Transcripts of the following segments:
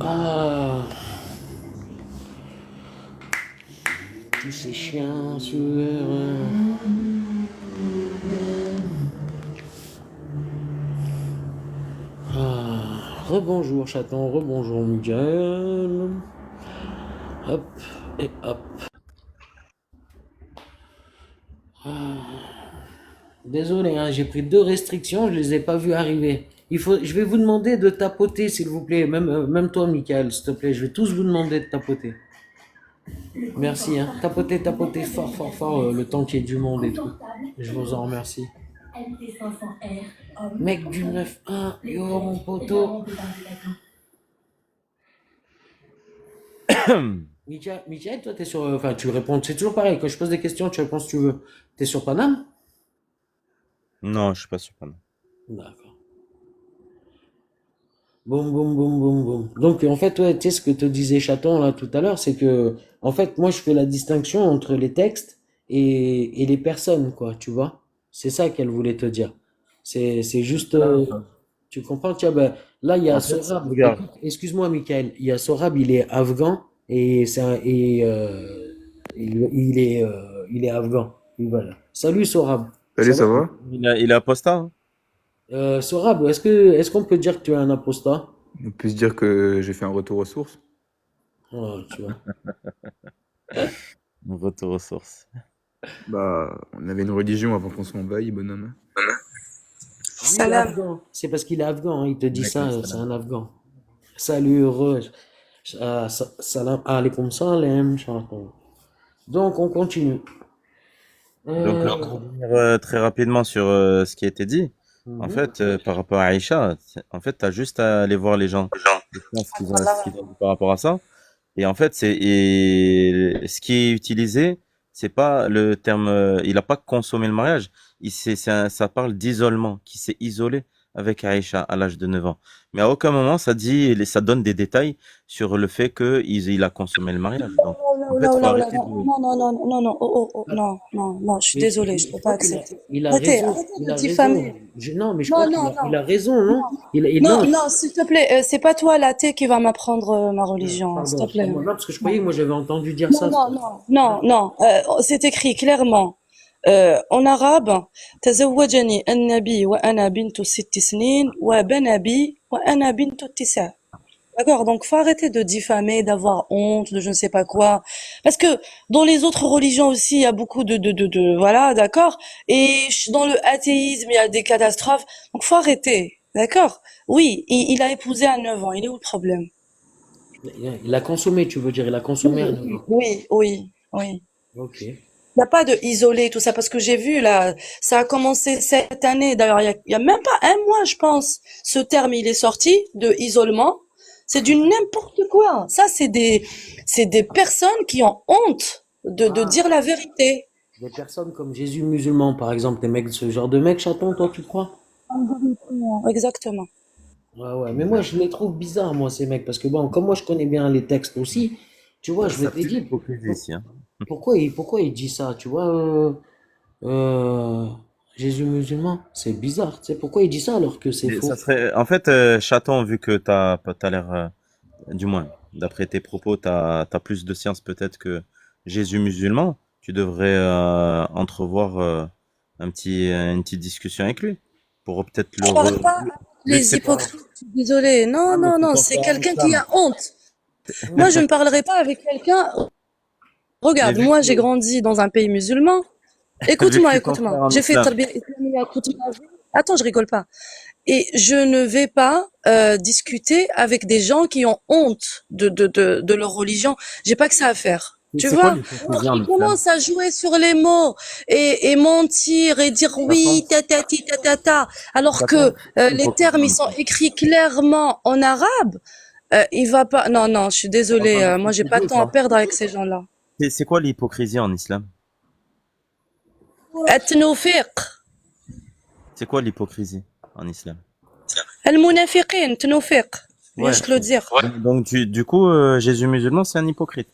Ah, tous ces chiens sueurs. Rebonjour chaton, rebonjour Miguel. Hop et hop. Désolé, hein, j'ai pris deux restrictions, je les ai pas vues arriver. Je vais vous demander de tapoter, s'il vous plaît. Même toi, Michael, s'il te plaît. Je vais tous vous demander de tapoter. Merci, hein. Tapoter, tapoter fort, fort, fort, le temps qu'il y ait du monde et tout. Je vous en remercie. Mec du 9-1, yo mon poteau. Michael, toi, t'es sur. Enfin, tu réponds. C'est toujours pareil. Quand je pose des questions, tu réponds si tu veux. T'es sur Paname? Non, je suis pas super. D'accord. Boum, boum, boum, boum, boum. Donc, en fait, ouais, tu sais, ce que te disait Chaton, là, tout à l'heure, c'est que, en fait, moi, je fais la distinction entre les textes et les personnes, quoi, tu vois. C'est ça qu'elle voulait te dire. C'est juste, tu comprends, tiens, ben, là, il y a En fait, Sorab. regarde. Écoute, excuse-moi, Michael. Il y a Sorab, il est afghan et il est afghan. Et voilà. Salut, Sorab. Salut, Ça va? ça va? Il est apostat, hein. Sorab, est-ce qu'on peut dire que tu es un apostat? On peut se dire que j'ai fait un retour aux sources. Oh, tu vois. Retour aux sources. Bah, on avait une religion avant qu'on s'envahisse, bonhomme. Lui, il est Salam. afghan. C'est parce qu'il est afghan, hein, il te dit Alaikum ça, c'est salam. un afghan. Salut, heureux. Salam, alaikum salam, chanton. Donc, on continue. Donc, Euh, pour revenir très rapidement sur ce qui a été dit, en mhm. fait, par rapport à Aïcha, en fait, tu as juste à aller voir les gens. Je pense ce qu'ils ont dit par rapport à ça. Et en fait, ce qui est utilisé, c'est pas le terme, il a pas consommé le mariage. Ça parle d'isolement, qui s'est isolé avec Aïcha à l'âge de 9 ans. Mais à aucun moment ça donne des détails sur le fait il a consommé le mariage. Donc, en fait, faut arrêter de, Non, non, non, non, non, oh, oh, oh, non, non, non, je suis Mais désolée, je peux je pas crois accepter. il a Arrêtez, raison. arrêtez Il de a raison. diffamer. Non, mais je crois Non, non, il non, a raison, non? non. Non, Non, non, s'il te plaît, c'est pas toi, l'athée, qui va m'apprendre ma religion, hein, s'il pardon, te plaît. excuse-moi. Non, parce que je croyais Non, que moi j'avais entendu dire non, ça. non, non, non, non. C'est écrit clairement en arabe. تزوجني النبي وأنا بنت 6 سنين وبنى بي وأنا بنت 9. D'accord, donc faut arrêter de diffamer, d'avoir honte, de je ne sais pas quoi. Parce que dans les autres religions aussi, il y a beaucoup voilà, d'accord. Et dans le athéisme, il y a des catastrophes. Donc faut arrêter, d'accord. Oui, il a épousé à 9 ans. Il est où le problème? Il a consommé, tu veux dire, il a consommé à Oui, 9 ans. oui, oui, oui. Ok. Il n'y a pas de isolé, tout ça, parce que j'ai vu, là, ça a commencé cette année. D'ailleurs, il y a même pas un mois, je pense. Ce terme, il est sorti de isolement. C'est du n'importe quoi. Ça, c'est des personnes qui ont honte de Ah, dire la vérité. des personnes comme Jésus musulman, par exemple, des mecs, ce genre de mecs, chaton, toi, tu crois? Exactement. Ouais, ouais, mais moi, je exactement. les trouve bizarres, moi, ces mecs, parce que bon, comme moi, je connais bien les textes aussi, tu vois, je Ça m'étais pue dit, l'hypocrisie ici, hein. pourquoi il dit ça, tu vois, euh, Jésus musulman, c'est bizarre, tu sais, pourquoi il dit ça alors que c'est Et faux? ça serait, en fait, Chaton, vu que t'as l'air, du moins, d'après tes propos, t'as plus de science peut-être que Jésus musulman, tu devrais entrevoir une petite discussion avec lui pour peut-être Je parle pas vu que les c'est pas. hypocrites. Je suis désolée. Non, Ah, mais non, tu non. penses C'est pas à quelqu'un qui l'islam. a honte. Moi, je ne parlerai pas avec quelqu'un. Mais Regarde, vu moi, j'ai que, grandi dans un pays musulman. vu que Écoute-moi, tu penses écoute-moi. faire en J'ai fait islam. tarbiya islamiyya toute ma vie. Attends, je rigole pas. Et je ne vais pas discuter avec des gens qui ont honte de leur religion. J'ai pas que ça à faire. Tu C'est quoi vois? Alors l'hypocrisie en qu'ils islam? commencent à jouer sur les mots et mentir et dire Chaton, oui, tatati, tatata, alors que Chaton, c'est quoi les l'hypocrisie termes, en ils sont islam? écrits clairement en arabe, il va pas... Non, non, je suis désolée. T'entends Moi, j'ai pas l'hypocrisie de ou temps à pas? perdre avec ces gens-là. C'est quoi l'hypocrisie en islam? التنوفيق. C'est quoi l'hypocrisie en islam? المنافقين تنوفيق. Viens, Ouais. je te le dire. Donc, du coup, Jésus musulman, c'est un hypocrite.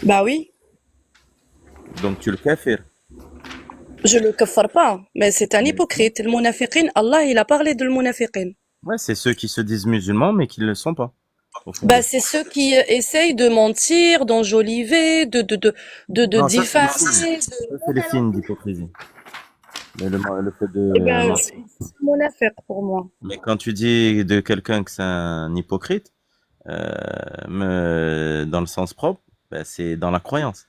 Bah oui. Donc tu le kafir. Je le kaffar pas, mais c'est un hypocrite. Le munafiqin, Allah, il a parlé de le munafiqin. Ouais, c'est ceux qui se disent musulmans, mais qui ne le sont pas, au fond Bah, d'eux. c'est ceux qui essayent de mentir, d'enjoliver, de Non, ça, c'est les signes. diffamer. Ça, c'est les signes d'hypocrisie. Le fait de Eh ben, mentir. c'est munafiq pour moi. Mais quand tu dis de quelqu'un que c'est un hypocrite, dans le sens propre, ben, c'est dans la croyance.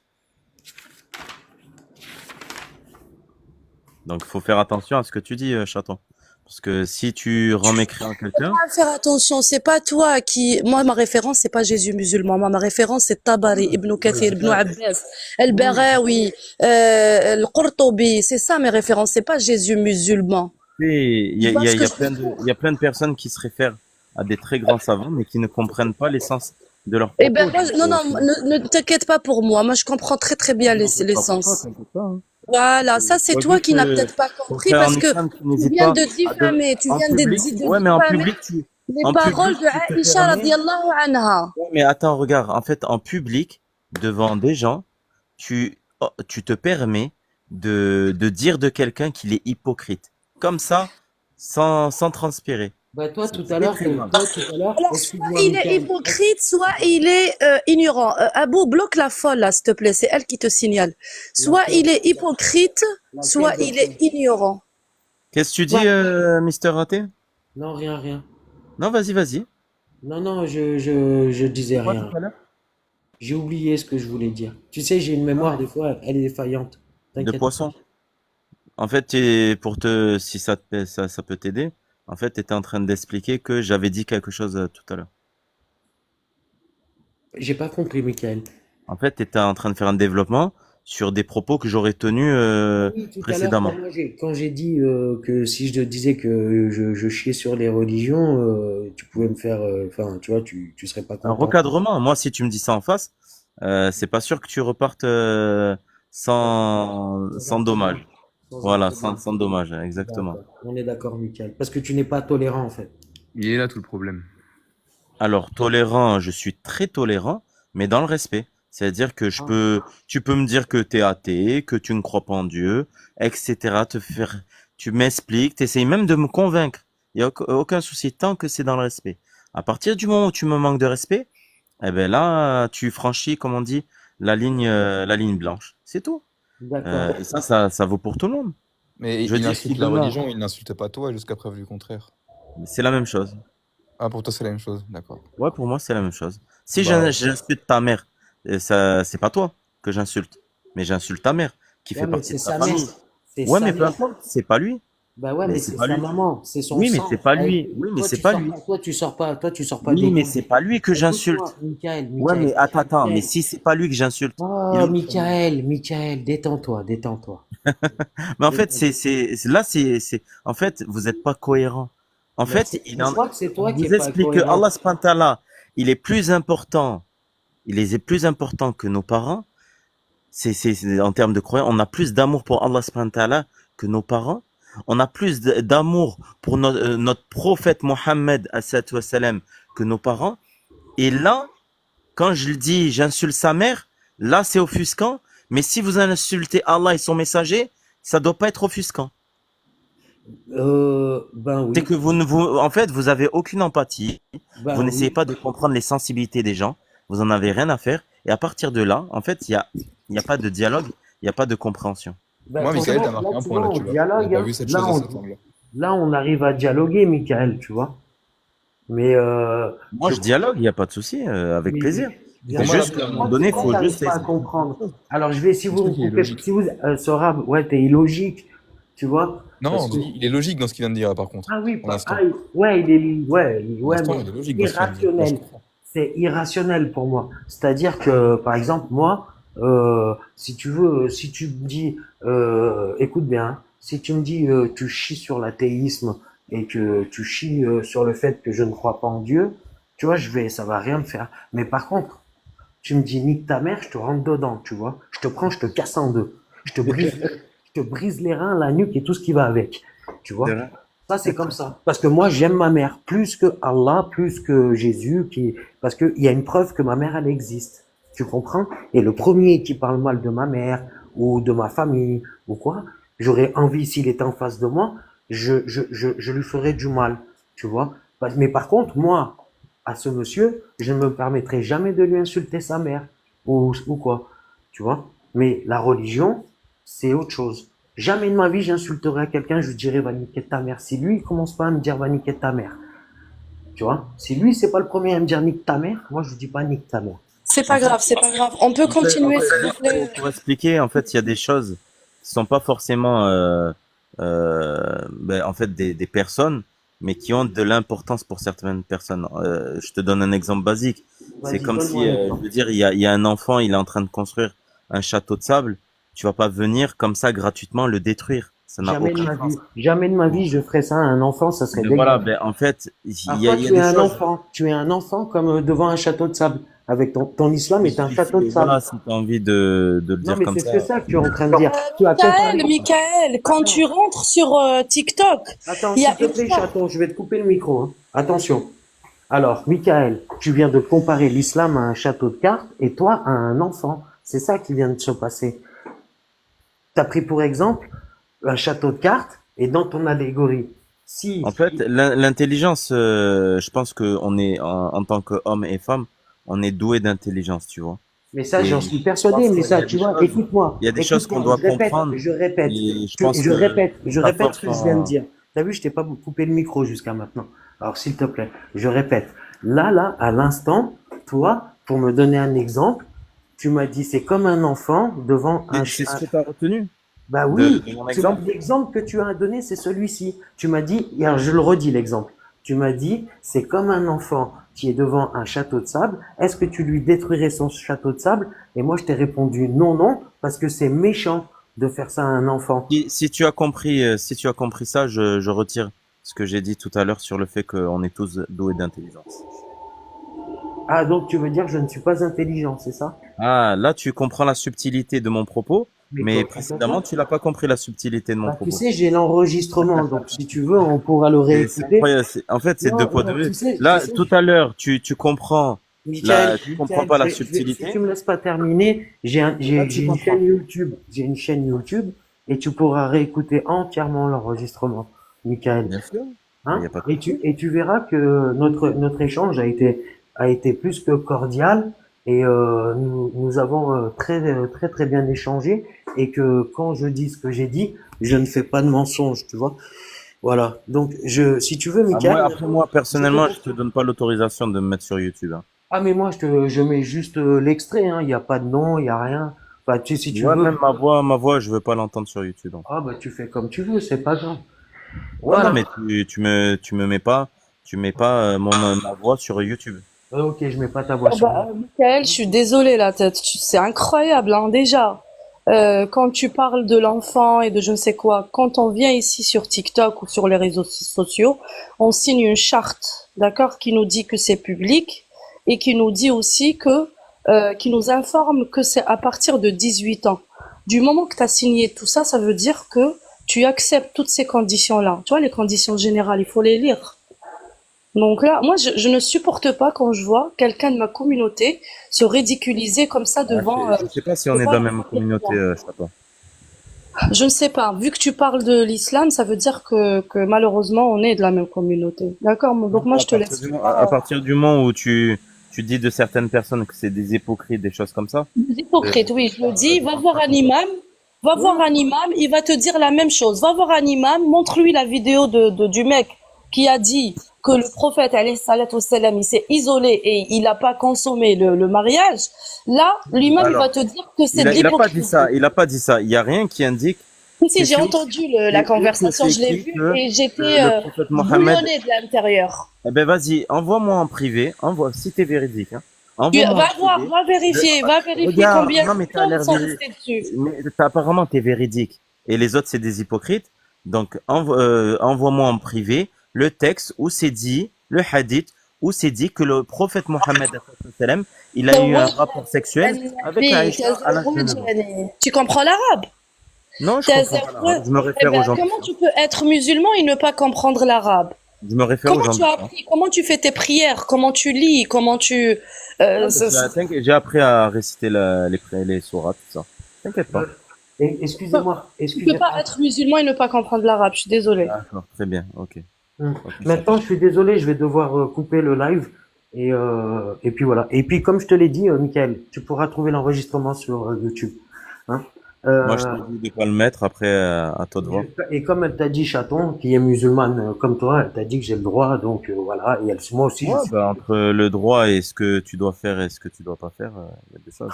Donc, il faut faire attention à ce que tu dis, chaton. Parce que si tu rends mécréant quelqu'un, Faut faire attention, c'est pas toi qui, moi, ma référence, c'est pas Jésus musulman. Moi, ma référence, c'est Tabari, Ibn Kathir, Ibn Abbas, Al-Baghawi, Al-Qurtubi. C'est ça mes références, c'est pas Jésus musulman. tu sais, il y Tu a, il vois y a, ce il que y a je veux plein dire? il y a plein de personnes qui se réfèrent à des très grands savants, mais qui ne comprennent pas l'essence de leurs Eh ben, propos. moi, Donc, non, non, ne t'inquiète pas pour moi. Moi, je comprends très, très bien non, t'inquiète pas pour toi, l'essence. t'inquiète pas, hein. Voilà, ça, c'est Faut toi juste, qui n'as peut-être pas ton compris frère en parce que islam qui tu n'hésite viens pas de à de, diffamer, tu en viens public, de ouais, mais en diffamer public, les en paroles public, de tu te Aïcha permets. radiallahu anha. Ouais, mais attends, regarde, en fait, en public, devant des gens, tu te permets de dire de quelqu'un qu'il est hypocrite. Comme ça, sans transpirer. Bah, toi, C'est tout à très, l'heure, très grave. Alors, soit excuse-moi, il est Michael. hypocrite, soit il est ignorant. Abou, bloque la folle, là, s'il te plaît. C'est elle qui te signale. Soit il Laquelle? est hypocrite, soit Laquelle il est personne? ignorant. Qu'est-ce que tu dis, Voilà. Mister Raté? Non, rien, rien. Non, vas-y, vas-y. Non, non, je disais Quoi tout rien. à l'heure? J'ai oublié ce que je voulais dire. Tu sais, j'ai une Ah mémoire, ouais. des fois, elle est défaillante. De T'inquiète pas. poisson. En fait, si ça peut t'aider, en fait, tu étais en train d'expliquer que j'avais dit quelque chose tout à l'heure. J'ai pas compris, Michael. En fait, tu étais en train de faire un développement sur des propos que j'aurais tenus Ah oui, tout à l'heure, précédemment. quand j'ai dit que si je te disais que je chiais sur les religions, tu pouvais me faire, enfin, tu vois, tu serais pas Un content. recadrement, moi, si tu me dis ça en face, c'est pas sûr que tu repartes Sans sans dommage. incident, sans Voilà, incident. sans dommage, exactement. D'accord, on est d'accord, Michael. Parce que tu n'es pas tolérant, en fait. Il est là tout le problème. Alors, tolérant, je suis très tolérant, mais dans le respect. C'est-à-dire que Ah, tu peux me dire que tu es athée, que tu ne crois pas en Dieu, etc. Tu m'expliques, tu essayes même de me convaincre. Il n'y a aucun souci, tant que c'est dans le respect. À partir du moment où tu me manques de respect, eh ben là, tu franchis, comme on dit, la ligne blanche. C'est tout. d'accord. Et ça vaut pour tout le monde. Mais Je veux il dire, si insulte la demain, religion, il n'insulte pas toi jusqu'à preuve du contraire. c'est la même chose. Ah, pour toi, c'est la même chose, d'accord. Ouais, pour moi, c'est la même chose. Si Bah, j'insulte ta mère, ça, c'est pas toi que j'insulte, mais j'insulte ta mère, qui Ouais, fait mais partie c'est de ta sa mère. famille. C'est Ouais, sa mais peu mère. importe, c'est pas lui. Bah ouais, Mais mais c'est c'est pas sa lui. maman. C'est son Oui, mais c'est sang. pas Eh, lui. Oui, mais toi, c'est tu pas sors lui. pas, toi, tu sors pas Oui, mais d'études. c'est pas lui que Écoute-moi, j'insulte. Michael, Ouais, mais Michael, attends, mais Michael. si c'est pas lui que j'insulte, il Oh, le fait. Michael, détends-toi, détends-toi. Mais en fait, Détends-toi. en fait, vous êtes pas cohérent. En Ben, fait, je crois que c'est il toi qui vous es pas explique que Allah cohérent. subhanahu wa ta'ala, il est plus important, il est plus important que nos parents. En termes de croyance, on a plus d'amour pour Allah subhanahu wa ta'ala que nos parents. On a plus d'amour pour notre prophète Mohammed wassalam, que nos parents. Et là, quand je le dis, j'insulte sa mère, là c'est offusquant. Mais si vous insultez Allah et son messager, ça doit pas être offusquant. Ben C'est oui, que en fait, vous avez aucune empathie. Vous ben n'essayez oui. pas de comprendre les sensibilités des gens. Vous en avez rien à faire. Et à partir de là, en fait, il y a pas de dialogue, il n'y a pas de compréhension. Ben moi, Michael, t'as franchement, là, marqué un tu point vois, on là-dessus, là. J'avais dialogue, pas hein. vu cette chose de cet angle. Là, on arrive à dialoguer, Michael, tu vois. Mais, Moi, je je dialogue, il n'y a pas de souci, avec Mais plaisir. bien Pour C'est moi, sûr, là, juste mais qu'à je un moment clairement, crois donné, il que toi, faut t'arrives juste pas à expliquer comprendre. les choses. Alors, si le vous me truc, il est coupez, logique. si vous, Sorab, ouais, t'es illogique, tu vois, parce Non, que, il est logique dans ce qu'il vient de dire, par contre, ah oui, pour l'instant. ouais, Pour ouais, l'instant, mais il est logique dans ce qu'il vient de dire. Là, je irrationnel. comprends. C'est irrationnel pour moi. C'est-à-dire que, par exemple, moi, si tu veux, si tu me dis, écoute bien, hein, si tu me dis, tu chies sur l'athéisme et que tu chies sur le fait que je ne crois pas en Dieu, tu vois, ça va rien me faire. Mais par contre, tu me dis nique ta mère, je te rentre dedans, tu vois. Je te prends, je te casse en deux. Je te brise les reins, la nuque et tout ce qui va avec, tu C'est vois. vrai. Ça, c'est comme ça. Parce que moi, j'aime ma mère plus que Allah, plus que Jésus, parce qu'il y a une preuve que ma mère, elle existe. Tu comprends? Et le premier qui parle mal de ma mère, ou de ma famille ou quoi, j'aurais envie, s'il était en face de moi, je lui ferais du mal, tu vois. Mais par contre, moi, à ce monsieur, je ne me permettrai jamais de lui insulter sa mère ou quoi, tu vois. Mais la religion, c'est autre chose. Jamais de ma vie, j'insulterai quelqu'un, je lui dirai va niquer ta mère. Si lui, il commence pas à me dire va niquer ta mère, tu vois. Si lui, c'est pas le premier à me dire nique ta mère, moi, je lui dis pas nique ta mère. C'est En pas fait, grave, c'est pas grave. On peut en continuer, fait, s'il vous juste plaît. pour expliquer, en fait, il y a des choses qui sont pas forcément, en fait, des personnes, mais qui ont de l'importance pour certaines personnes. Je te donne un exemple basique. C'est Vas-y, comme donne-moi si, un je exemple. veux dire, il y a un enfant, il est en train de construire un château de sable. Tu vas pas venir comme ça gratuitement le détruire. Ça n'a aucun sens. Jamais de ma vie, je ferais ça à un enfant, ça serait Mais voilà, dégueulasse. ben, en fait, Alors toi, il y a tu es des un choses. enfant, comme devant un château de sable. Avec ton islam est un château de sable. Voilà, si tu as envie de le Non, dire mais comme c'est ça. ça que tu es en train de dire. Tu as comparé. Michael, quand Attends, tu rentres sur TikTok, attends, il y s'il a te une plaît, charte. chaton, je vais te couper le micro, hein. Attention. Alors, Michael, tu viens de comparer l'islam à un château de cartes et toi à un enfant. C'est ça qui vient de se passer. Tu as pris pour exemple un château de cartes et dans ton allégorie, si, En fait, l'intelligence, je pense que on est en tant qu'homme et femme, on est doué d'intelligence, tu vois. mais ça, Et j'en suis je pense persuadé, mais qu'il y ça, a tu des vois, choses, il y a des choses qu'on écoute-moi, doit comprendre. je répète, Et je pense je ta répète ce force que je viens de en, dire. T'as vu, je t'ai pas coupé le micro jusqu'à maintenant. Alors, s'il te plaît, je répète. Là, à l'instant, toi, pour me donner un exemple, tu m'as dit, c'est comme un enfant devant c'est ce que tu as retenu bah oui, de mon exemple. l'exemple que tu as donné, c'est celui-ci. Tu m'as dit, alors je le redis l'exemple. Tu m'as dit, c'est comme un enfant qui est devant un château de sable. Est-ce que tu lui détruirais son château de sable? Et moi, je t'ai répondu non, non, parce que c'est méchant de faire ça à un enfant. Si tu as compris, si tu as compris ça, je retire ce que j'ai dit tout à l'heure sur le fait qu'on est tous doués d'intelligence. Ah, donc tu veux dire que je ne suis pas intelligent, c'est ça? Ah, là, tu comprends la subtilité de mon propos, Mais mais complètement. précédemment, tu n'as pas compris la subtilité de mon Bah, tu propos. sais, j'ai l'enregistrement, donc si tu veux, on pourra le C'est réécouter. incroyable. En fait, c'est deux Non, poids deux non, mesures. tu Là, sais, tout à l'heure, tu comprends Michael, pas la si tu subtilité. me laisses pas terminer, Là, tu j'ai une comprends. chaîne YouTube, et tu pourras réécouter entièrement l'enregistrement, Michael. Bien sûr. Il n'y Hein? a pas de souci. Et tu verras que notre échange a été plus que cordial et nous avons très bien échangé et que quand je dis ce que j'ai dit, je ne fais pas de mensonge, tu vois. Voilà. Donc, si tu veux, Michael, Après moi, je te personnellement, je te donne pas l'autorisation de me mettre sur YouTube, hein. ah, mais moi, je mets juste l'extrait, hein. Il n'y a pas de nom, il n'y a rien. Enfin, si tu Ouais, veux. même ma voix, je veux pas l'entendre sur YouTube, en fait. Ah, bah, tu fais comme tu veux, c'est pas grave. Ouais, non, Voilà. mais tu mets pas ma voix sur YouTube. Ok, je mets pas ta voix sur moi. Michael, je suis désolée là, c'est incroyable hein, déjà. Quand tu parles de l'enfant et de je ne sais quoi, quand on vient ici sur TikTok ou sur les réseaux sociaux, on signe une charte, d'accord, qui nous dit que c'est public et qui nous dit aussi qui nous informe que c'est à partir de 18 ans. Du moment que tu as signé tout ça, ça veut dire que tu acceptes toutes ces conditions-là. Tu vois, les conditions générales, il faut les lire. Donc là, moi, je ne supporte pas quand je vois quelqu'un de ma communauté se ridiculiser comme ça Ouais, devant, je sais pas si on est devant dans la la même communauté, télévision. je sais pas. Je ne sais pas. Vu que tu parles de l'islam, ça veut dire que malheureusement, on est de la même communauté. D'accord? Donc moi, je te laisse. À partir du moment où tu dis de certaines personnes que c'est des hypocrites, des choses comme ça, Hypocrite, oui, je le dis. je Va pense voir pas un qu'on peut. imam. Va voir un imam, il va te dire la même chose. Va voir un imam, montre-lui la vidéo du mec qui a dit que le prophète, alayhi salatu wassalam, il s'est isolé et il n'a pas consommé le mariage. Là, l'imam, il va Alors, te dire que c'est de il a pas dit ça, l'hypocrisie. il a pas dit ça. Il y a rien qui indique. Si, j'ai entendu la C'est conversation, je l'ai écrit vue et j'étais le prophète Mohammed. bouillonnée de l'intérieur. Eh ben vas-y, envoie-moi en privé, si t'es véridique, hein. Envoie-moi en Va voir, privé. va vérifier Regarde, combien de non mais t'as personnes l'air sont véridique. restées dessus. Mais apparemment t'es véridique. Et les autres c'est des hypocrites. Donc envoie-moi en privé le texte où c'est dit, le hadith, où c'est dit que le prophète Mohammed, il a eu un rapport sexuel avec Aïcha à l'âge de 9 ans. Tu comprends l'arabe? Non, je comprends pas l'arabe. Je me Eh réfère aux ben, gens du comment sang. tu peux être musulman et ne pas comprendre l'arabe? Je me réfère aux Comment gens tu du as sang. appris? Comment tu fais tes prières? Comment tu lis? Comment tu... Ouais, ça- j'ai appris à réciter les sourates, tout ça. T'inquiète pas. Excusez-moi, Tu peux excusez-moi. pas être musulman et ne pas comprendre l'arabe, je suis désolée. D'accord, très bien, ok. Hum. Ok, ça Maintenant, je marche. suis désolé, je vais devoir couper le live. Et puis voilà. Et puis, comme je te l'ai dit, Michael, tu pourras trouver l'enregistrement sur YouTube. Hein. Moi, je Euh, t'ai dit de pas le mettre, après, à toi de voir. et comme elle t'a dit, chaton, qui est musulmane comme toi, elle t'a dit que j'ai le droit. Donc voilà. Et elle, moi aussi, je Ouais, suis. bah, entre le droit et ce que tu dois faire et ce que tu dois pas faire, il y a des choses.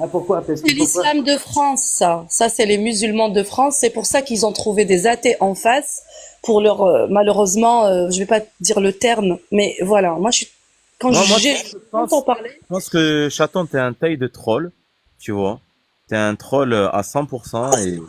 Ah, pourquoi? Parce C'est que pourquoi? l'islam de France, ça. Ça, c'est les musulmans de France. C'est pour ça qu'ils ont trouvé des athées en face pour leur, malheureusement, je vais pas dire le terme, mais voilà. Moi, quand Moi, j'entends parler, je pense que Chaton, t'es un taille de troll, tu vois. T'es un troll à 100% et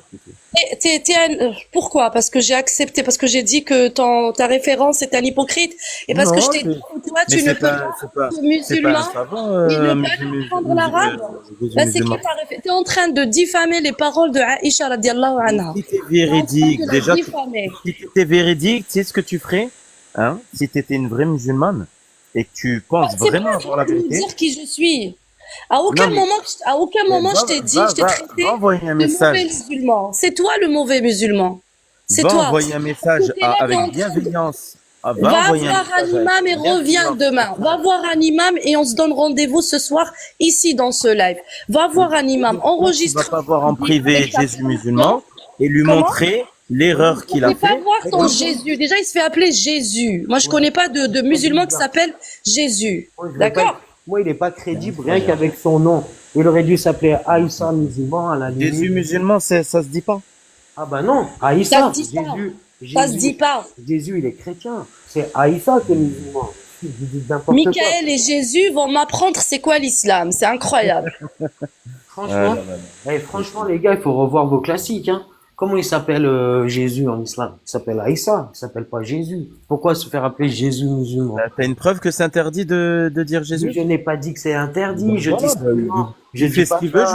c'est tout. pourquoi? Parce que j'ai accepté, parce que j'ai dit que ta référence est un hypocrite, et parce que je Non, t'ai dit que toi, mais tu ne peux pas être c'est pas un musulman savant, et ne pas comprendre l'arabe. Là, c'est qui musulman. ta référence? T'es en train de diffamer les paroles de Aïcha radiallahu anha. Si t'es T'es en train véridique, de la déjà, diffamer. si t'étais véridique, tu sais ce que tu ferais, hein? Si t'étais une vraie musulmane et que tu penses C'est vraiment pas avoir la de me vérité, dire qui je suis. non, mais À aucun moment je t'ai dit, je t'ai traité va envoyer un de mauvais message. musulman. C'est toi le mauvais musulman. C'est Va toi. envoyer un message T'es là, t'es avec en train de... bienveillance. Ah, va Va envoyer un voir un message avec imam et reviens bienveillance. demain. Va voir un imam et on se donne rendez-vous ce soir ici dans ce live. Va voir un imam, Tu vas enregistre pas voir en privé avec ta Jésus permission. musulman et lui Comment? montrer l'erreur qu'il a Ne pas fait. voir ton Jésus. Déjà, il se fait appeler Jésus. Moi, je connais pas de musulman qui s'appelle Jésus. Moi, je veux pas D'accord? être- moi, il n'est pas crédible rien qu'avec son nom. Il aurait dû s'appeler Aïssa musulman à la Jésus limite. musulman, ça se dit pas. Ah bah non, Ça Aïssa, se dit pas. Jésus, Ça se dit pas. Jésus, il est chrétien. C'est Aïssa qui est musulman. Vous dites n'importe quoi. Michael et Jésus vont m'apprendre c'est quoi l'islam. C'est incroyable. Franchement, franchement, les gars, il faut revoir vos classiques. Hein. Comment il s'appelle Jésus en islam? Il s'appelle Aïssa, il s'appelle pas Jésus. Pourquoi se faire appeler Jésus musulman? T'as une preuve que c'est interdit de dire Mais Jésus? je n'ai pas dit que c'est interdit. Ben Je voilà, dis simplement, je il fait dis ce pas qu'il veut ça.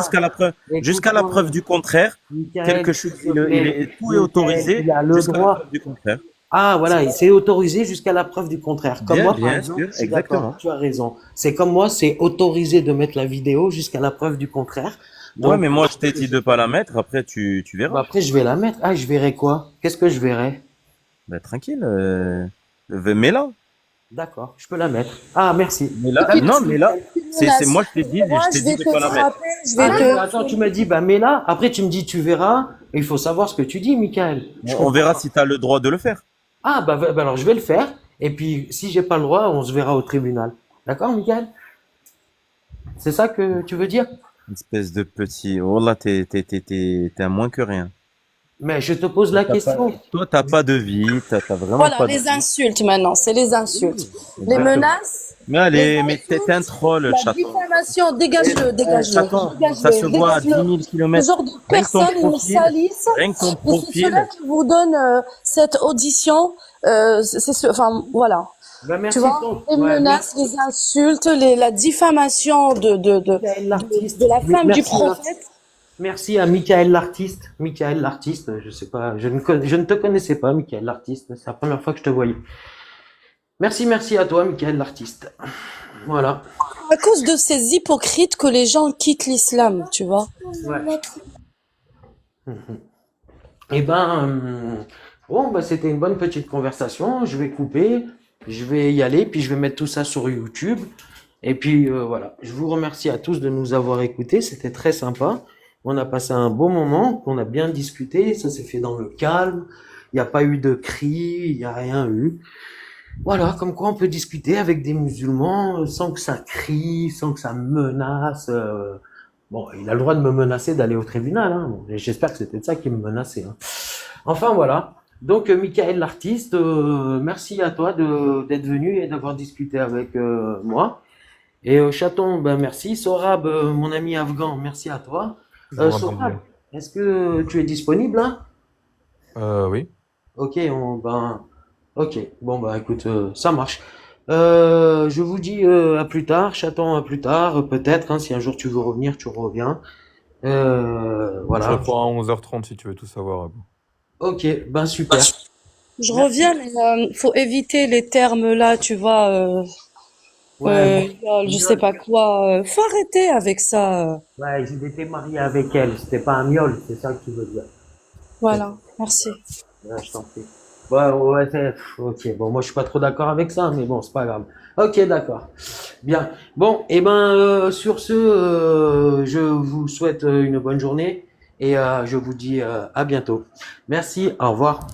jusqu'à la preuve du contraire. Michael, Quelque chose, s'il te plaît, tout est autorisé il a le jusqu'à la droit. preuve du contraire. Ah voilà, c'est autorisé jusqu'à la preuve du contraire. Comme moi, par Bien exemple, sûr, je suis d'accord, exactement. tu as raison. C'est comme moi, c'est autorisé de mettre la vidéo jusqu'à la preuve du contraire. Ouais, Donc, mais moi, je t'ai dit de pas la mettre. Après, tu bah, verras. après, je vais la mettre. Ah, je verrai quoi? Qu'est-ce que je verrai? Ben, tranquille. Mets-la. D'accord, je peux la mettre. Ah, merci. Mets-la. Non, mais là, c'est moi, je t'ai dit de pas la mettre. Je vais Ah, te... attends, tu m'as dit, bah, mets-la. Après, tu me dis, tu verras. Il faut savoir ce que tu dis, Michael. On verra si tu as le droit de le faire. Ah, bah, alors, je vais le faire. Et puis, si j'ai pas le droit, on se verra au tribunal. D'accord, Michael? C'est ça que tu veux dire? Une espèce de petit. Oh là, t'es un moins que rien. Mais je te pose la question. Toi, t'as pas de vie. T'as vraiment Voilà, pas de les vie. insultes maintenant, c'est les insultes. Les Exactement. menaces, Mais allez, les mais t'es un troll, la chaton. diffamation, dégage-le, dégage-le. Chaton, ça se Dégage-le, voit à 10 dégage-le. 000 Ce kilomètres. genre de Rien que ton personnes, ils me profil, salissent. rien que ton Et c'est profil. cela qui vous donne cette audition. Enfin, voilà. Bah, Tu merci, vois, les Ouais, menaces, les insultes, la diffamation Michael l'artiste. de la femme du Merci, hein. prophète. Merci à Michael l'artiste. Michael l'artiste, je sais pas, je ne te connaissais pas, Michael l'artiste. C'est la première fois que je te voyais. Merci à toi, Michael l'artiste. Voilà. À cause de ces hypocrites que les gens quittent l'islam, tu vois. Ouais. Eh ben, bon, bah, c'était une bonne petite conversation. Je vais couper, je vais y aller, puis je vais mettre tout ça sur YouTube. Et puis voilà. Je vous remercie à tous de nous avoir écoutés. C'était très sympa. On a passé un beau moment, on a bien discuté. Ça s'est fait dans le calme. Il n'y a pas eu de cris, il n'y a rien eu. Voilà, comme quoi on peut discuter avec des musulmans sans que ça crie, sans que ça menace. Bon, il a le droit de me menacer d'aller au tribunal. Hein. Bon, et j'espère que c'était de ça qu'il me menaçait. Hein. Enfin voilà. Donc Michael l'artiste, merci à toi d'être venu et d'avoir discuté avec moi. Et Chaton, ben merci. Sorab, mon ami afghan, merci à toi. Sorab, est-ce que tu es disponible là? Oui. Ok, ok. Bon bah écoute, ça marche. Je vous dis à plus tard, Chaton, à plus tard, peut-être. Hein, si un jour tu veux revenir, tu reviens. Je Voilà. reprends à 11h30 si tu veux tout savoir. Ok, ben super. Je reviens, mais faut éviter les termes là, tu vois. Ouais, Viol, je sais pas quoi. Faut arrêter avec ça. ouais, il était marié avec elle, c'était pas un miol, c'est ça que tu veux dire. C'est Voilà, merci. Ouais, je t'en prie. Ouais, ouais, ok. Bon, moi, je suis pas trop d'accord avec ça, mais bon, c'est pas grave. Ok, d'accord. Bien. Bon, et ben, sur ce, je vous souhaite une bonne journée et je vous dis à bientôt. Merci, au revoir.